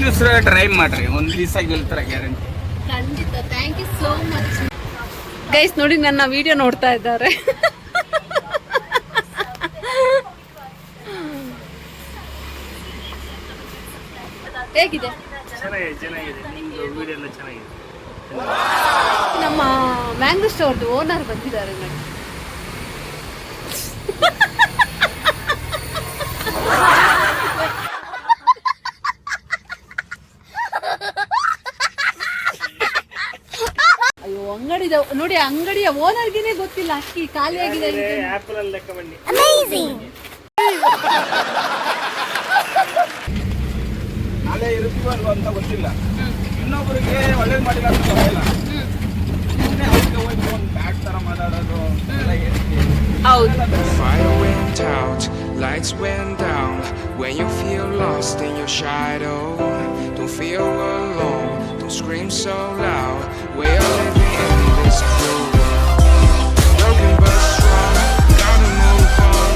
Juice try ಮಾಡ್ರಿ, ಒಂದು ದಿವಸ ಗೆಲ್ತಾರೆ ಗ್ಯಾರಂಟಿ. ಖಂಡಿತ. Thank you so much. Guys ನೋಡಿ, ನನ್ನ ವಿಡಿಯೋ ನೋಡ್ತಾ ಇದ್ದಾರೆ. ಹೇಗಿದೆ? ಚೆನ್ನಾಗಿದೆ. ನಿಮ್ದು ವಿಡಿಯೋ ಎಲ್ಲ ಚೆನ್ನಾಗಿದೆ. ನಮ್ಮ ಮ್ಯಾಂಗೋ ಸ್ಟೋರ್ದು ಓನರ್ ಬಂದಿದ್ದಾರೆ ನೋಡಿ. ಅಯ್ಯೋ, ಅಂಗಡಿದ ನೋಡಿ, ಅಂಗಡಿಯ ಓನರ್ಗೆನೆ ಗೊತ್ತಿಲ್ಲ ಅಕ್ಕಿ ಖಾಲಿ ಆಗಿದೆ. ನಾಳೆ ಇರುತ್ತೀವಲ್ವ ಅಂತ ಗೊತ್ತಿಲ್ಲ. ಇನ್ನೊಬ್ಬರಿಗೆ ಒಳ್ಳೇದು ಮಾಡಿಲ್ಲ ಅಂತ ಗೊತ್ತಿಲ್ಲ. ಅವ್ರಿಗೆ ಹೋಗಿ ಒಂದು ಬ್ಯಾಗ್ ತರ ಮಾತಾಡೋದು ಎಲ್ಲ ಏನಿದೆ. Fire went out, lights went down. When you feel lost in your shadow, don't feel alone, don't scream so loud. We are living in this cruel world, broken but strong, gotta move on.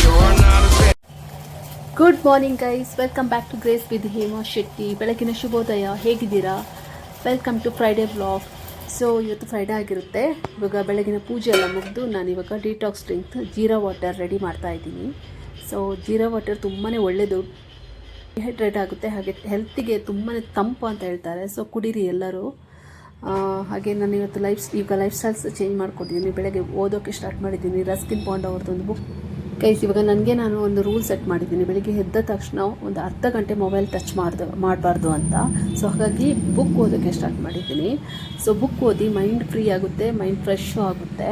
You are not a bit. Good morning guys, welcome back to Grace with Hema Shetty. ಬೆಳಗಿನ ಶುಭೋದಯ. ಹೇಗಿದ್ದೀರಾ? Welcome to Friday vlog. So ಇವತ್ತು Friday ಆಗಿರುತ್ತೆ. ಇವಾಗ ಬೆಳಗಿನ ಪೂಜೆ ಎಲ್ಲ ಮುಗಿದು ನಾನು ಇವಾಗ detox drink jeera water ready ಮಾಡ್ತಾ ಇದ್ದೀನಿ. ಸೊ ಜೀರಾ ವಾಟರ್ ತುಂಬಾ ಒಳ್ಳೆಯದು, ಡಿಹೈಡ್ರೇಟ್ ಆಗುತ್ತೆ, ಹಾಗೆ ಹೆಲ್ತಿಗೆ ತುಂಬಾ ತಂಪು ಅಂತ ಹೇಳ್ತಾರೆ. ಸೊ ಕುಡೀರಿ ಎಲ್ಲರೂ. ಹಾಗೆ ನಾನು ಇವತ್ತು ಲೈಫ್ ಸ್ಟೈಲ್ಸ್ ಚೇಂಜ್ ಮಾಡ್ಕೊಟ್ಟಿದ್ದೀನಿ. ಬೆಳಗ್ಗೆ ಓದೋಕ್ಕೆ ಸ್ಟಾರ್ಟ್ ಮಾಡಿದ್ದೀನಿ. ರಸ್ಕಿನ್ ಪಾಂಡ್ ಅವ್ರದ್ದು ಒಂದು ಬುಕ್ ಗೈಸ್. ಇವಾಗ ನಾನು ಒಂದು ರೂಲ್ ಸೆಟ್ ಮಾಡಿದ್ದೀನಿ, ಬೆಳಿಗ್ಗೆ ಎದ್ದ ತಕ್ಷಣ ಒಂದು ಅರ್ಧ ಗಂಟೆ ಮೊಬೈಲ್ ಟಚ್ ಮಾಡಬಾರ್ದು ಅಂತ. ಸೊ ಹಾಗಾಗಿ ಬುಕ್ ಓದೋಕ್ಕೆ ಸ್ಟಾರ್ಟ್ ಮಾಡಿದ್ದೀನಿ. ಸೊ ಬುಕ್ ಓದಿ ಮೈಂಡ್ ಫ್ರೀ ಆಗುತ್ತೆ, ಮೈಂಡ್ ಫ್ರೆಶ್ಶು ಆಗುತ್ತೆ.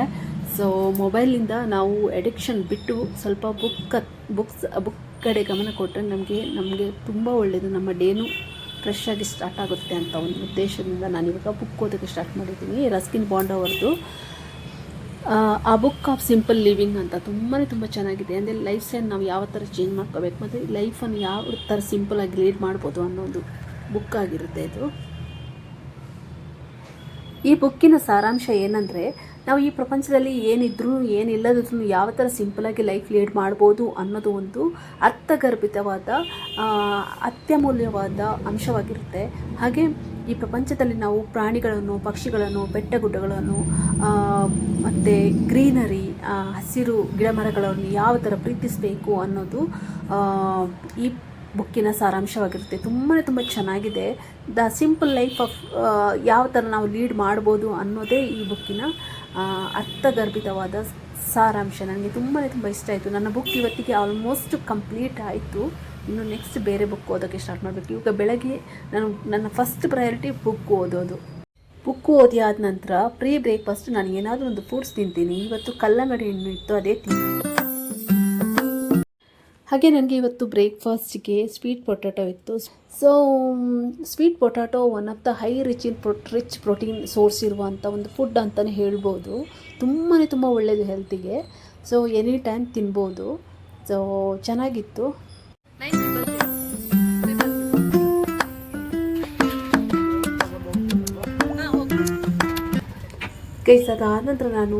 ಸೊ ಮೊಬೈಲಿಂದ ನಾವು ಎಡಿಕ್ಷನ್ ಬಿಟ್ಟು ಸ್ವಲ್ಪ ಬುಕ್ ಕಡೆ ಗಮನ ಕೊಟ್ಟರೆ ನಮಗೆ ತುಂಬ ಒಳ್ಳೆಯದು, ನಮ್ಮ ಡೇನು ಫ್ರೆಶ್ ಆಗಿ ಸ್ಟಾರ್ಟ್ ಆಗುತ್ತೆ ಅಂತ ಒಂದು ಉದ್ದೇಶದಿಂದ ನಾನಿವಾಗ ಬುಕ್ ಓದೋಕ್ಕೆ ಸ್ಟಾರ್ಟ್ ಮಾಡಿದ್ದೀನಿ. ರಸ್ಕಿನ್ ಬಾಂಡ್ ಅವ್ರದ್ದು ಆ ಬುಕ್ ಆಫ್ ಸಿಂಪಲ್ ಲಿವಿಂಗ್ ಅಂತ ತುಂಬ ಚೆನ್ನಾಗಿದೆ. ಅಂದರೆ ಲೈಫ್ ಸ್ಟೈಲ್ ನಾವು ಯಾವ ಥರ ಚೇಂಜ್ ಮಾಡ್ಕೋಬೇಕು ಮತ್ತು ಲೈಫನ್ನು ಯಾವ ಥರ ಸಿಂಪಲಾಗಿ ಲೀಡ್ ಮಾಡ್ಬೋದು ಅನ್ನೋ ಒಂದು ಬುಕ್ ಆಗಿರುತ್ತೆ ಇದು. ಈ ಬುಕ್ಕಿನ ಸಾರಾಂಶ ಏನಂದರೆ, ನಾವು ಈ ಪ್ರಪಂಚದಲ್ಲಿ ಏನಿದ್ರೂ ಏನಿಲ್ಲದಿದ್ರೂ ಯಾವ ಥರ ಸಿಂಪಲಾಗಿ ಲೈಫ್ ಲೀಡ್ ಮಾಡ್ಬೋದು ಅನ್ನೋದು ಒಂದು ಅರ್ಥಗರ್ಭಿತವಾದ ಅತ್ಯಮೂಲ್ಯವಾದ ಅಂಶವಾಗಿರುತ್ತೆ. ಹಾಗೆ ಈ ಪ್ರಪಂಚದಲ್ಲಿ ನಾವು ಪ್ರಾಣಿಗಳನ್ನು, ಪಕ್ಷಿಗಳನ್ನು, ಬೆಟ್ಟಗುಡ್ಡಗಳನ್ನು ಮತ್ತು ಗ್ರೀನರಿ, ಹಸಿರು ಗಿಡಮರಗಳನ್ನು ಯಾವ ಥರ ಪ್ರೀತಿಸಬೇಕು ಅನ್ನೋದು ಈ ಬುಕ್ಕಿನ ಸಾರಾಂಶವಾಗಿರುತ್ತೆ. ತುಂಬ ಚೆನ್ನಾಗಿದೆ. ದ ಸಿಂಪಲ್ ಲೈಫ್ ಆಫ್ ಯಾವ ಥರ ನಾವು ಲೀಡ್ ಮಾಡ್ಬೋದು ಅನ್ನೋದೇ ಈ ಬುಕ್ಕಿನ ಅರ್ಥಗರ್ಭಿತವಾದ ಸಾರಾಂಶ. ನನಗೆ ತುಂಬಾ ಇಷ್ಟ ಆಯಿತು. ನನ್ನ ಬುಕ್ ಇವತ್ತಿಗೆ ಆಲ್ಮೋಸ್ಟ್ ಕಂಪ್ಲೀಟ್ ಆಯಿತು. ಇನ್ನು ನೆಕ್ಸ್ಟ್ ಬೇರೆ ಬುಕ್ ಓದೋಕ್ಕೆ ಸ್ಟಾರ್ಟ್ ಮಾಡಬೇಕು. ಇವಾಗ ಬೆಳಗ್ಗೆ ನನ್ನ ಫಸ್ಟ್ ಪ್ರಯಾರಿಟಿ ಬುಕ್ ಓದೋದು. ಬುಕ್ ಓದಿ ಆದ ನಂತರ ಬ್ರೇಕ್ಫಾಸ್ಟ್ ನಾನು ಏನಾದರೂ ಒಂದು ಫ್ರೂಟ್ಸ್ ತಿಂತೀನಿ. ಇವತ್ತು ಕಲ್ಲಂಗಡಿ ಹಣ್ಣು ಇತ್ತು, ಅದೇ ಹಾಗೆ ನನಗೆ ಇವತ್ತು ಬ್ರೇಕ್ಫಾಸ್ಟಿಗೆ ಸ್ವೀಟ್ ಪೊಟ್ಯಾಟೊ ಇತ್ತು. So sweet potato one of the high rich protein source ಇರುವಂಥ ಒಂದು ಫುಡ್ ಅಂತಲೇ ಹೇಳ್ಬೋದು. ತುಂಬ ಒಳ್ಳೆಯದು ಹೆಲ್ತಿಗೆ. ಸೊ ಎನಿ ಟೈಮ್ ತಿನ್ಬೋದು. ಸೊ ಚೆನ್ನಾಗಿತ್ತು. ಗೈಸ್, ಅದಾದ ನಂತರ ನಾನು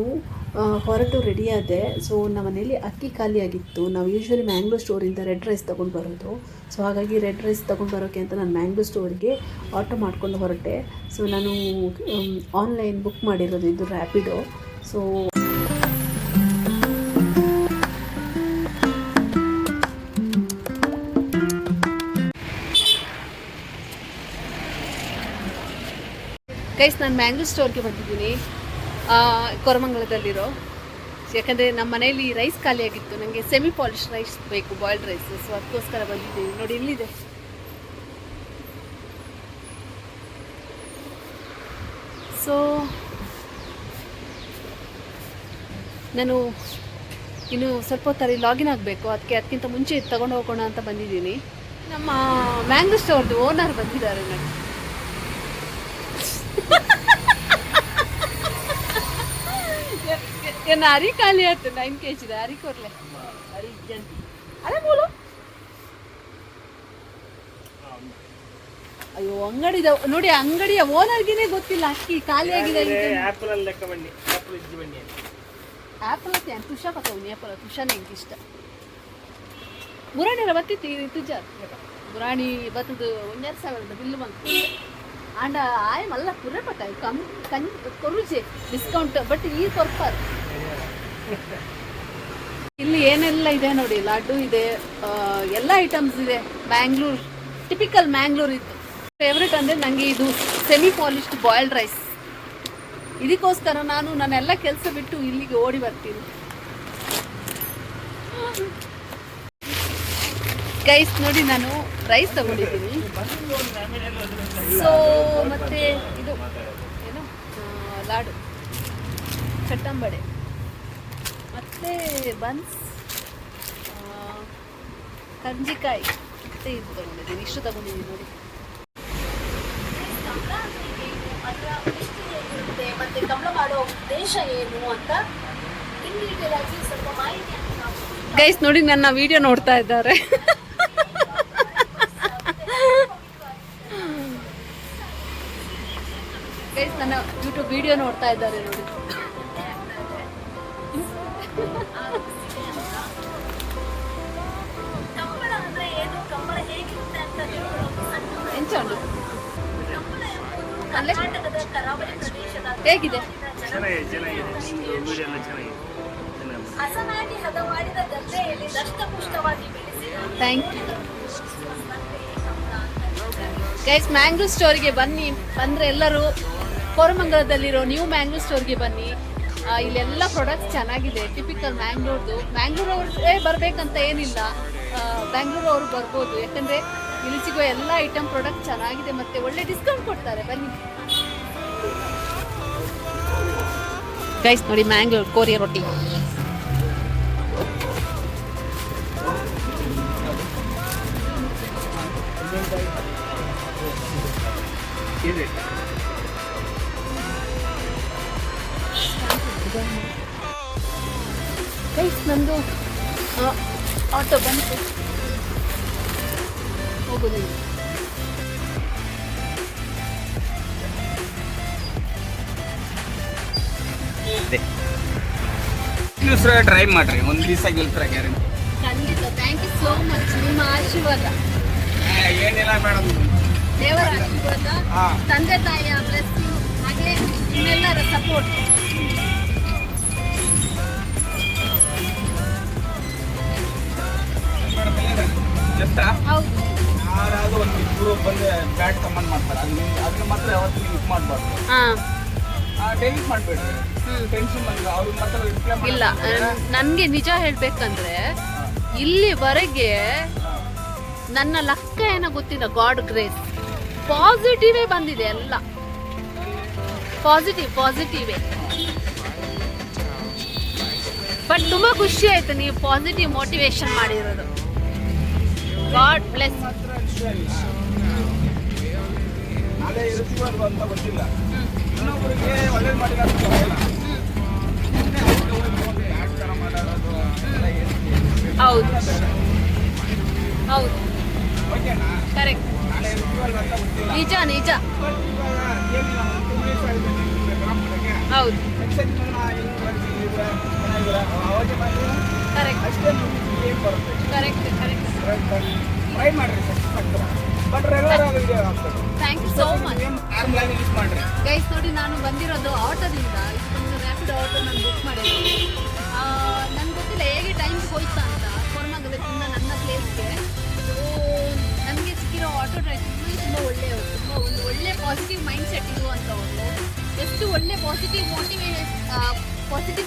ಹೊರಟು ರೆಡಿ ಆದೆ. ಸೊ ನಮ್ಮ ಮನೇಲಿ ಅಕ್ಕಿ ಖಾಲಿಯಾಗಿತ್ತು. ನಾವು ಯೂಶ್ವಲಿ ಮ್ಯಾಂಗ್ಳೂರ್ ಸ್ಟೋರಿಂದ ರೆಡ್ ರೈಸ್ ತೊಗೊಂಡು ಬರೋದು. ಸೊ ಹಾಗಾಗಿ ರೆಡ್ ರೈಸ್ ತೊಗೊಂಡು ಬರೋಕ್ಕೆ ಅಂತ ನಾನು ಮ್ಯಾಂಗ್ಳೂರ್ ಸ್ಟೋರಿಗೆ ಆಟೋ ಮಾಡ್ಕೊಂಡು ಹೊರಟೆ. ಸೊ ನಾನು ಆನ್ಲೈನ್ ಬುಕ್ ಮಾಡಿರೋದು, ಇದು ರ್ಯಾಪಿಡೋ. ಸೊ ಗೈಸ್, ನಾನು ಮ್ಯಾಂಗ್ಳೂರ್ ಸ್ಟೋರ್ಗೆ ಬಂದಿದ್ದೀನಿ, ಕೊರಮಂಗಲದಲ್ಲಿರೋ. ಯಾಕಂದರೆ ನಮ್ಮ ಮನೇಲಿ ರೈಸ್ ಖಾಲಿಯಾಗಿತ್ತು. ನನಗೆ ಸೆಮಿ ಪಾಲಿಶ್ ರೈಸ್ ಬೇಕು, ಬಾಯ್ಲ್ಡ್ ರೈಸ್. ಸೊ ಅದಕ್ಕೋಸ್ಕರ ಬಂದಿದ್ದೀನಿ. ನೋಡಿ, ಇಲ್ಲಿದೆ. ಸೊ ನಾನು ಇನ್ನು ಸ್ವಲ್ಪ ಹೊತ್ತಲ್ಲಿ ಲಾಗಿನ್ ಆಗಬೇಕು. ಅದಕ್ಕಿಂತ ಮುಂಚೆ ತಗೊಂಡು ಹೋಗೋಣ ಅಂತ ಬಂದಿದ್ದೀನಿ. ನಮ್ಮ ಮ್ಯಾಂಗ್ಳೂರ್ ಸ್ಟೋರ್ದು ಓನರ್ ಬಂದಿದ್ದಾರೆ ನನಗೆ. ಏನು ಅರಿ ಖಾಲಿ ಆಯ್ತು, 9 kg ಅರಿ ಕೊರ್ಲೆ ಅರಿ ಜಂತಿ ಅದೇ ಮೂಲು. ಅಯ್ಯೋ, ಅಂಗಡಿದ ನೋಡಿ, ಅಂಗಡಿಯ ಓನರ್ಗೆನೆ ಗೊತ್ತಿಲ್ಲ ಅಕ್ಕಿ ಖಾಲಿ ಆಗಿದೆ. ಆ್ಯಪಲ್ ತುಷಾ ಪತ್ತವನಿ ಆ್ಯಪಲ್ ತುಷಾನೇ ನನಗೆ ಇಷ್ಟ. ಮುರಣಿರ ಬತ್ತಿತ್ತು ತುಜ ಪುರಾಣಿ ಬತ್ತದು 1,000 ಬಿಲ್ಲು ಬಂತು ಆಂಡ ಆಯ್ ಮಲ್ಲ ಪುರ್ರೆ ಪಟ್ಟಾಯಿ ಕೊರುಜೆ ಡಿಸ್ಕೌಂಟ್ ಬಟ್ ಈ ಕೊರ್ಪಾರ್ ಇಲ್ಲಿ ಏನೆಲ್ಲ ಇದೆ ನೋಡಿ, ಲಡ್ಡು ಇದೆ, ಎಲ್ಲ ಐಟಮ್ಸ್ ಇದೆ. ಮ್ಯಾಂಗ್ಳೂರ್ ಟಿಪಿಕಲ್ ಮ್ಯಾಂಗ್ಳೂರ್ ಇತ್ತು. ಫೇವ್ರೆಟ್ ಅಂದರೆ ನನಗೆ ಇದು ಸೆಮಿ ಪಾಲಿಶ್ಡ್ ಬಾಯ್ಲ್ಡ್ ರೈಸ್. ಇದಕ್ಕೋಸ್ಕರ ನಾನು ನನ್ನೆಲ್ಲ ಕೆಲಸ ಬಿಟ್ಟು ಇಲ್ಲಿಗೆ ಓಡಿ ಬರ್ತೀನಿ. ಗೈಸ್ ನೋಡಿ, ನಾನು ರೈಸ್ ತಗೊಂಡಿದ್ದೀನಿ. ಸೊ ಮತ್ತೆ ಇದು ಏನು ಲಾಡು, ಚಟ್ಟಂಬಡೆ, ಮತ್ತೆ ಬನ್ಸ್, ಕರ್ಜಿಕಾಯಿ, ಮತ್ತೆ ಇದು ತಗೊಂಡಿದ್ದೀನಿ. ಇಷ್ಟು ತಗೊಂಡಿದ್ದೀನಿ ನೋಡಿ. ಮತ್ತೆ ಕಂಬಳ ಮಾಡೋ ಉದ್ದೇಶ ಏನು ಅಂತ ಇನ್ ಡೀಟೇಲ್ ಆಗಿ ಸ್ವಲ್ಪ ಮಾಹಿತಿ. ಗೈಸ್ ನೋಡಿ, ನನ್ನ ವಿಡಿಯೋ ನೋಡ್ತಾ ಇದ್ದಾರೆ. ಗೈಸ್ ನನ್ನ ಯೂಟ್ಯೂಬ್ ವಿಡಿಯೋ ನೋಡ್ತಾ ಇದ್ದಾರೆ ನೋಡಿ. ಎಂಚಂಡು ಹೇಗಿದೆ? Thank you guys. ಮ್ಯಾಂಗ್ಳೂರ್ ಸ್ಟೋರಿಗೆ ಬನ್ನಿ, ಬಂದರೆ ಎಲ್ಲರೂ ಕೋರಮಂಗಲದಲ್ಲಿರೋ ನ್ಯೂ ಮ್ಯಾಂಗ್ಳೂರ್ ಸ್ಟೋರ್ಗೆ ಬನ್ನಿ. ಇಲ್ಲೆಲ್ಲ ಪ್ರಾಡಕ್ಟ್ಸ್ ಚೆನ್ನಾಗಿದೆ, ಟಿಪಿಕಲ್ ಮ್ಯಾಂಗ್ಳೂರ್ದು. ಮ್ಯಾಂಗ್ಳೂರವ್ರೇ ಬರಬೇಕಂತ ಏನಿಲ್ಲ, ಬ್ಯಾಂಗ್ಳೂರು ಅವರು ಬರ್ಬೋದು. ಯಾಕಂದರೆ ಇಲ್ಲಿ ಸಿಗೋ ಎಲ್ಲ ಐಟಮ್ ಪ್ರಾಡಕ್ಟ್ ಚೆನ್ನಾಗಿದೆ ಮತ್ತು ಒಳ್ಳೆ ಡಿಸ್ಕೌಂಟ್ ಕೊಡ್ತಾರೆ. ಬನ್ನಿ ಗೈಸ್ ನೋಡಿ, ಮ್ಯಾಂಗ್ಳೂರ್ ಕೋರಿಯ ರೊಟ್ಟಿ. ಗೈಸ್ ನಂದು ಆಟೋ ಬಂತು, ಹೋಗೋದಿಲ್ಲ. ಟ್ರೈ ಮಾಡ್ರಿ, ಒಂದು ದಿವಸ ಗೆಲ್ತಾರೆ ಗ್ಯಾರಂಟಿ. ಖಂಡಿತ. Thank you so much. ನಿಮ್ಮ ಆಶೀರ್ವಾದ, ಏನಿಲ್ಲ ಮೇಡಮ್, ದೇವರ ಆಶೀರ್ವಾದ, ತಂದೆ ತಾಯಿಯ ಬ್ಲೆಸ್ಸಿಂಗ್, ಹಾಗೆ ನಿಮ್ಮೆಲ್ಲರ ಸಪೋರ್ಟ್. ಹೌದು, ಯಾರಾದ್ರೂ ಒಂದು ಇಬ್ಬರು ಬಂದು ಬ್ಯಾಟ್ ಕಮೆಂಟ್ ಮಾಡ್ತಾರೆ, ಅದನ್ನ ಮಾತ್ರ ಯಾವತ್ತೂ ನೀವು ಯೂಸ್ ಮಾಡಬಾರ್ದು. ಡೆಲಿಟ್ ಮಾಡಬೇಡ್ರಿ, ಟೆನ್ಷನ್ ಬಂದು ಅವ್ರಿಗೆ ಮಾತ್ರ ರಿಪ್ಲೈ ಇಲ್ಲ. ನನಗೆ ನಿಜ ಹೇಳಬೇಕಂದ್ರೆ ಇಲ್ಲಿವರೆಗೆ ನನ್ನ ಲೆಕ್ಕ ಏನೋ ಗೊತ್ತಿಲ್ಲ, ಗಾಡ್ ಗ್ರೇಸ್ ಪಾಸಿಟಿವೇ ಬಂದಿದೆ, ಎಲ್ಲ ಪಾಸಿಟಿವೇ. ಬಟ್ ತುಂಬ ಖುಷಿ ಆಯ್ತು ನೀವು ಪಾಸಿಟಿವ್ ಮೋಟಿವೇಶನ್ ಮಾಡಿರೋದು. God bless. ನಾಳೆ ಇರುತ್ತೀವೋ ಅಂತ ಗೊತ್ತಿಲ್ಲ, ಇನ್ನೊಬ್ಬರಿಗೆ ಒಳ್ಳೇದು ಮಾಡಿಲ್ಲ ಅಂತ ಗೊತ್ತಿಲ್ಲ. ಹೌದು ಹೌದು, ಓಕೆನಾ? ಕರೆಕ್ಟ್, ನಾಳೆ ಇರುತ್ತೀವೋ ಅಂತ ಗೊತ್ತಿಲ್ಲ. ನಿಜ ನಿಜ. ಏನಿಲ್ಲ, ಹೌದು ಕರೆಕ್ಟ್ ಅಷ್ಟೇ ಬರುತ್ತೆ. Correct correct. ಟ್ರೈ ಮಾಡ್ರಿ, ಬಟ್ ರೆಗ್ಯುಲರ್ ಆಗಿ ವಿಡಿಯೋ ಹಾಕ್ತಾರೆ. Thank you so much. Normal use ಮಾಡ್ರಿ. ಗೈಸ್ ನೋಡಿ, ನಾನು ಬಂದಿರೋದು ಆಟೋದಿಂದ. ಇದೊಂದು ರ್ಯಾಪಿಡ್ ಆಟೋ ನಾನು ಬುಕ್ ಮಾಡಿದ್ದೀನಿ. ನನಗೆ ಗೊತ್ತಿಲ್ಲ ಹೇಗೆ ಟೈಮ್ಗೆ ಹೋಯ್ತಾ ಅಂತ, ಕೋರಮಂಗಲದಿಂದ ನನ್ನ ಪ್ಲೇಸ್ಗೆ. ಸೊ ನನಗೆ ಸಿಕ್ಕಿರೋ ಆಟೋ ಡ್ರೈವರ್ ತುಂಬ ಒಳ್ಳೆಯವರು, ತುಂಬ ಒಂದು ಒಳ್ಳೆ ಪಾಸಿಟಿವ್ ಮೈಂಡ್ ಸೆಟ್ ಇರುವಂಥವ್ರು. ಎಷ್ಟು ಒಳ್ಳೆ ಪಾಸಿಟಿವ್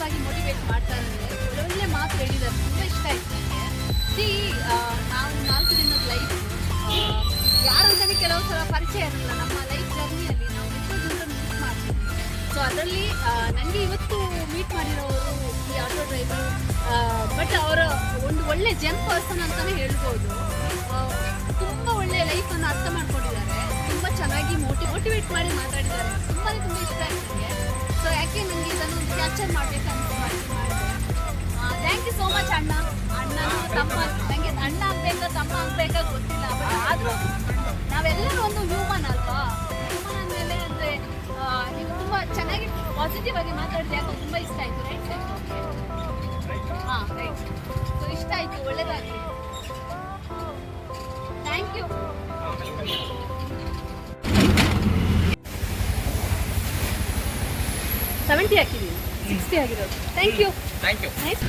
ಆಗಿ ಮೋಟಿವೇಟ್ ಮಾಡ್ತಾರೆ ಅಂದರೆ, ಒಳ್ಳೆ ಮಾತು ಹೇಳಿದ್ದಾರೆ, ತುಂಬ ಇಷ್ಟ ಆಯ್ತು ನನಗೆ. ನಾವು 4 ದಿನದ ಲೈಫ್ ಯಾರಂತಾನೆ ಕೆಲವು ಸಲ ಪರಿಚಯ ಇರಲಿಲ್ಲ. ನಮ್ಮ ಲೈಫ್ ಜರ್ನಿಯಲ್ಲಿ ನಾವು ಎಷ್ಟೋ ಜನರನ್ನು ಮೀಟ್ ಮಾಡ್ತೀವಿ. ಸೊ ಅದರಲ್ಲಿ ನನಗೆ ಇವತ್ತು ಮೀಟ್ ಮಾಡಿರೋರು ಈ ಆಟೋ ಡ್ರೈವರ್. ಬಟ್ ಅವರ ಒಂದು ಒಳ್ಳೆ ಜೆನ್ ಪರ್ಸನ್ ಅಂತಲೇ ಹೇಳ್ಬೋದು. ತುಂಬ ಒಳ್ಳೆ ಲೈಫನ್ನು ಅರ್ಥ ಮಾಡ್ಕೊಂಡಿದ್ದಾರೆ, ತುಂಬ ಚೆನ್ನಾಗಿ ಮೋಟಿವೇಟ್ ಮಾಡಿ ಮಾತಾಡಿದ್ದಾರೆ. ತುಂಬಾ ಇಷ್ಟ ಆಯ್ತು ನನಗೆ. ಸೊ ಯಾಕೆ ನನಗೆ ಇದನ್ನು ಕ್ಯಾಪ್ಚರ್ ಮಾಡಬೇಕಂತ ಮಾಡಿದೆ. ಥ್ಯಾಂಕ್ ಯು ಸೋ ಮಚ್ ಅಣ್ಣ. ತಮ್ಮ, ನನಗೆ ಅಣ್ಣ ಆಗಬೇಕಾ ತಮ್ಮ ಆಗಬೇಕಾ ಗೊತ್ತಿಲ್ಲ, ಬಟ್ ಆದರೂ ನಾವೆಲ್ಲರೂ ಒಂದು ಹ್ಯೂಮನ್ ಅಲ್ವಾ. ಹ್ಯೂಮನ್ ಅಂದಮೇಲೆ ಅಂದರೆ ನೀವು ತುಂಬ ಚೆನ್ನಾಗಿ ಪಾಸಿಟಿವ್ ಆಗಿ ಮಾತಾಡಿದ್ರೆ ಯಾಕೋ ತುಂಬ ಇಷ್ಟ ಆಯಿತು. ರೈಟ್ ಹಾಂ ರೈಟ್. ಸೊ ಇಷ್ಟ ಆಯಿತು, ಒಳ್ಳೆಯದಾಗಲಿ. Thank you. 70 ಹಾಕಿದ್ದೀನಿ, 60 ಆಗಿರೋದು. Thank you. Thank you. Nice.